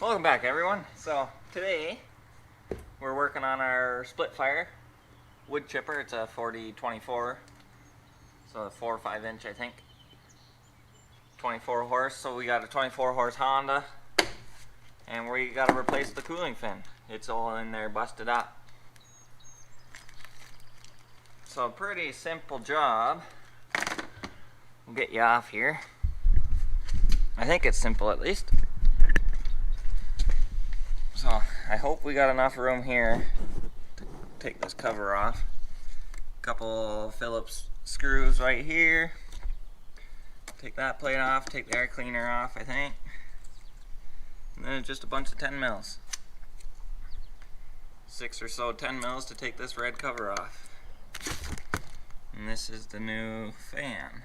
Welcome back, everyone. So today we're working on our splitfire wood chipper. It's a 4024, so a 4 or 5 inch, I think. 24 horse. So we got a 24 horse Honda, and we got to replace the cooling fin. It's all in there, busted up. So a pretty simple job. We'll get you off here. I think it's simple, at least. So I hope we got enough room here to take this cover off. A couple Phillips screws right here. Take that plate off, take the air cleaner off, I think. And then just a bunch of 10 mils. 6 or so 10 mils to take this red cover off. And this is the new fan.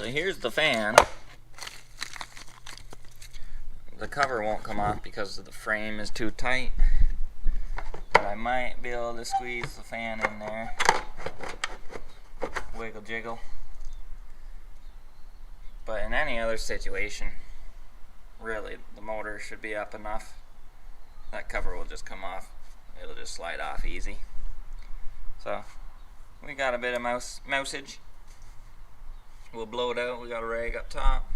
So here's the fan. The cover won't come off because the frame is too tight, but I might be able to squeeze the fan in there. Wiggle jiggle. But in any other situation, really, the motor should be up enough. That cover will just come off. It'll just slide off easy. So we got a bit of mousage. We'll blow it out. We got a rag up top.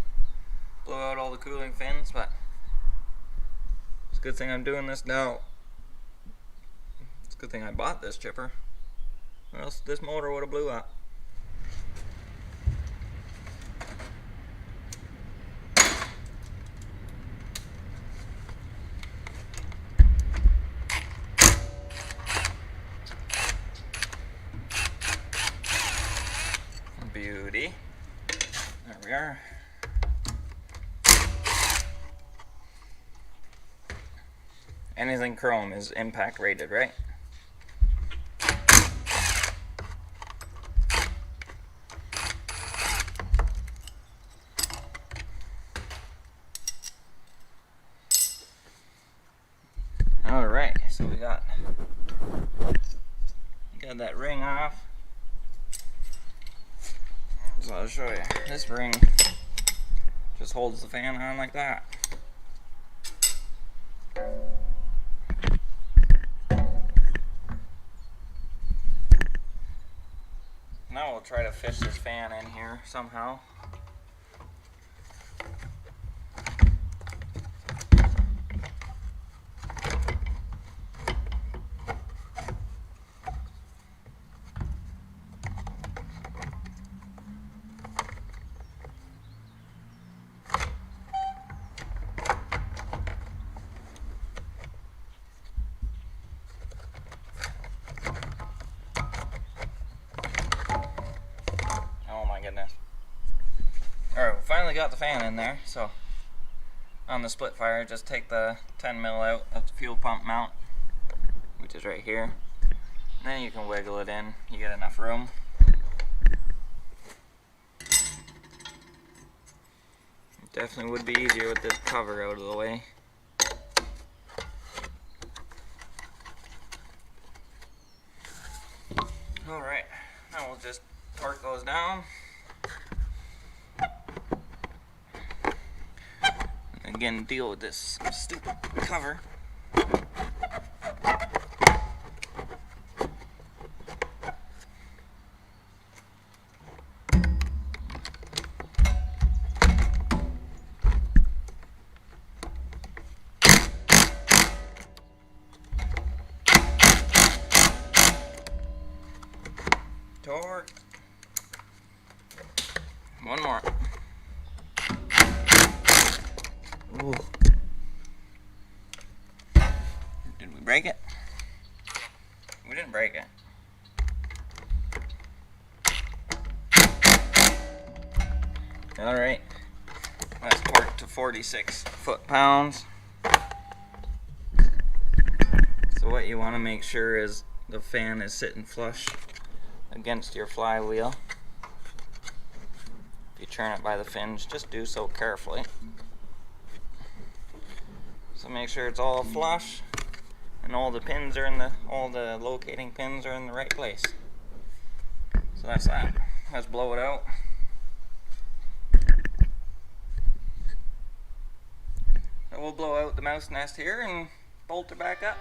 Blow out all the cooling fins, but it's a good thing I'm doing this now. It's a good thing I bought this chipper, or else this motor would have blew up. Beauty. There we are. Anything chrome is impact rated, right? Alright, so we got that ring off. So I'll show you. This ring just holds the fan on like that. Now we'll try to fish this fan in here somehow. Goodness. Alright, we finally got the fan in there. So on the splitfire, just take the 10 mil out of the fuel pump mount, which is right here. And then you can wiggle it in. You get enough room. It definitely would be easier with this cover out of the way. Alright, now we'll just torque those down. Again, deal with this stupid cover. Torque. One more. Ooh. Did we break it? We didn't break it. Alright. That's torqued to 46 foot-pounds. So what you want to make sure is the fan is sitting flush against your flywheel. If you turn it by the fins, just do so carefully. So make sure it's all flush and all the pins are in all the locating pins are in the right place. So that's that. Let's blow it out. we'll blow out the mouse nest here and bolt her back up.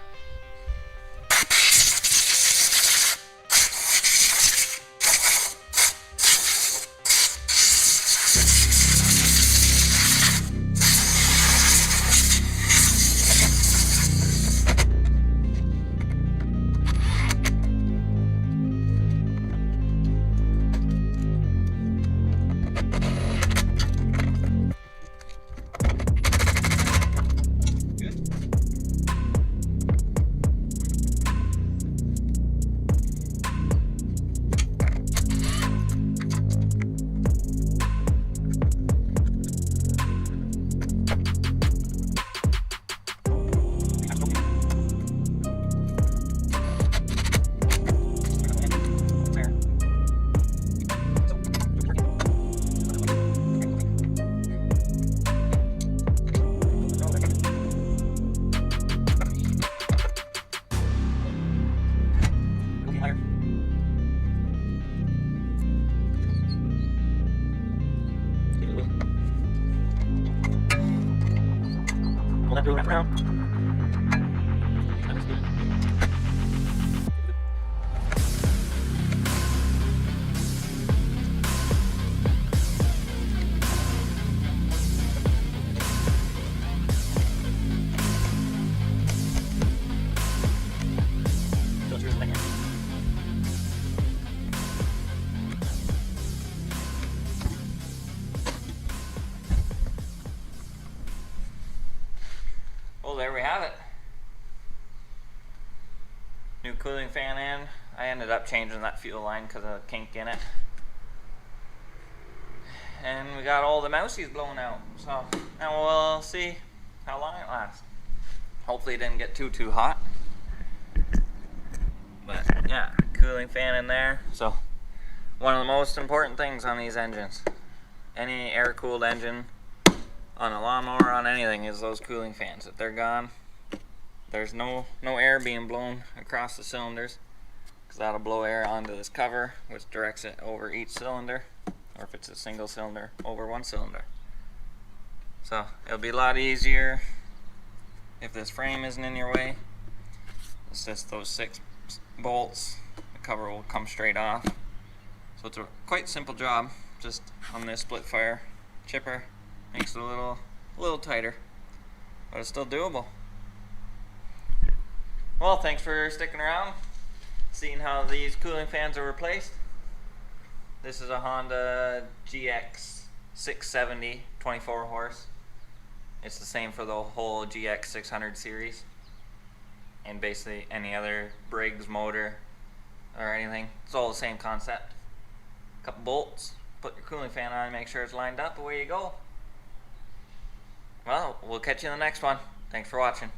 Pull that wrap around. Well, there we have it. New cooling fan in. I ended up changing that fuel line because of a kink in it. And we got all the mousies blown out. So now we'll see how long it lasts. Hopefully it didn't get too hot. But yeah, cooling fan in there. So one of the most important things on these engines, any air-cooled engine, on a lawnmower, on anything, is those cooling fans. If they're gone, there's no air being blown across the cylinders, because that'll blow air onto this cover, which directs it over each cylinder, or if it's a single cylinder, over one cylinder. So it'll be a lot easier if this frame isn't in your way. It's just those 6 bolts. The cover will come straight off. So it's a quite simple job, just on this splitfire chipper. Makes it a little tighter, but it's still doable. Well, thanks for sticking around, seeing how these cooling fans are replaced. This is a Honda GX 670 24 horse. It's the same for the whole GX 600 series, and basically any other Briggs motor or anything. It's all the same concept. Couple bolts, put your cooling fan on, make sure it's lined up, away you go. Well, we'll catch you in the next one. Thanks for watching.